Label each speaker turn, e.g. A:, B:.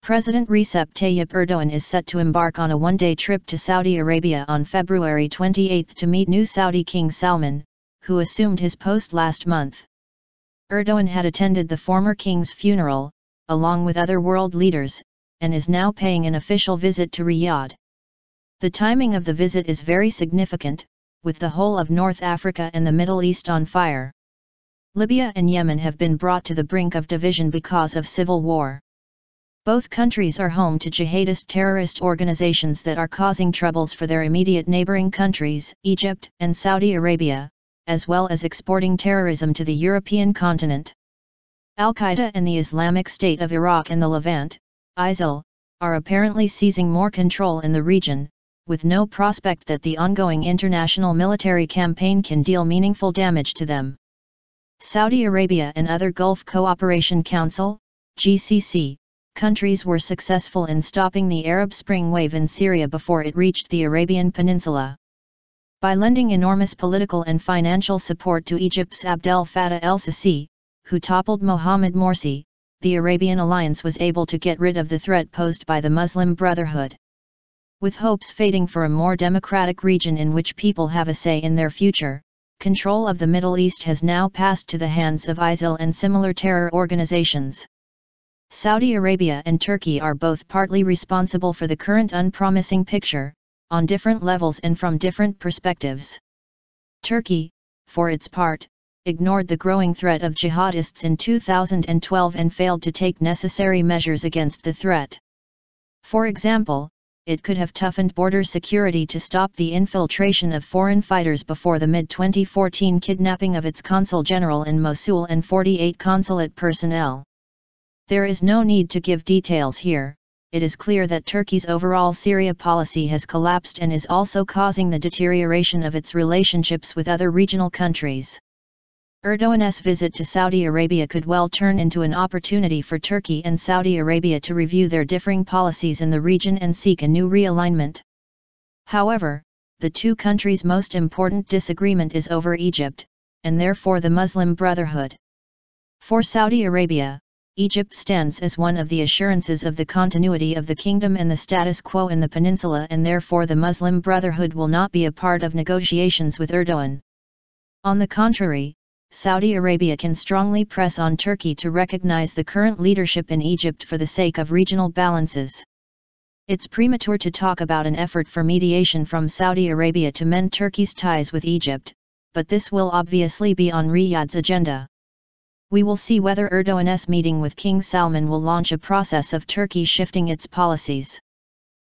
A: President Recep Tayyip Erdoğan is set to embark on a one-day trip to Saudi Arabia on February 28 to meet new Saudi King Salman, who assumed his post last month. Erdoğan had attended the former king's funeral, along with other world leaders, and is now paying an official visit to Riyadh. The timing of the visit is very significant, with the whole of North Africa and the Middle East on fire. Libya and Yemen have been brought to the brink of division because of civil war. Both countries are home to jihadist terrorist organizations that are causing troubles for their immediate neighboring countries, Egypt and Saudi Arabia, as well as exporting terrorism to the European continent. Al-Qaeda and the Islamic State of Iraq and the Levant, ISIL, are apparently seizing more control in the region, with no prospect that the ongoing international military campaign can deal meaningful damage to them. Saudi Arabia and other Gulf Cooperation Council, GCC, countries were successful in stopping the Arab Spring wave in Syria before it reached the Arabian Peninsula. By lending enormous political and financial support to Egypt's Abdel Fattah el-Sisi, who toppled Mohammed Morsi, the Arabian alliance was able to get rid of the threat posed by the Muslim Brotherhood. With hopes fading for a more democratic region in which people have a say in their future, control of the Middle East has now passed to the hands of ISIL and similar terror organizations. Saudi Arabia and Turkey are both partly responsible for the current unpromising picture, on different levels and from different perspectives. Turkey, for its part, ignored the growing threat of jihadists in 2012 and failed to take necessary measures against the threat. For example, it could have toughened border security to stop the infiltration of foreign fighters before the mid-2014 kidnapping of its consul general in Mosul and 48 consulate personnel. There is no need to give details here. It is clear that Turkey's overall Syria policy has collapsed and is also causing the deterioration of its relationships with other regional countries. Erdoğan's visit to Saudi Arabia could well turn into an opportunity for Turkey and Saudi Arabia to review their differing policies in the region and seek a new realignment. However, the two countries' most important disagreement is over Egypt, and therefore the Muslim Brotherhood. For Saudi Arabia, Egypt stands as one of the assurances of the continuity of the kingdom and the status quo in the peninsula, and therefore the Muslim Brotherhood will not be a part of negotiations with Erdoğan. On the contrary, Saudi Arabia can strongly press on Turkey to recognize the current leadership in Egypt for the sake of regional balances. It's premature to talk about an effort for mediation from Saudi Arabia to mend Turkey's ties with Egypt, but this will obviously be on Riyadh's agenda. We will see whether Erdoğan's meeting with King Salman will launch a process of Turkey shifting its policies.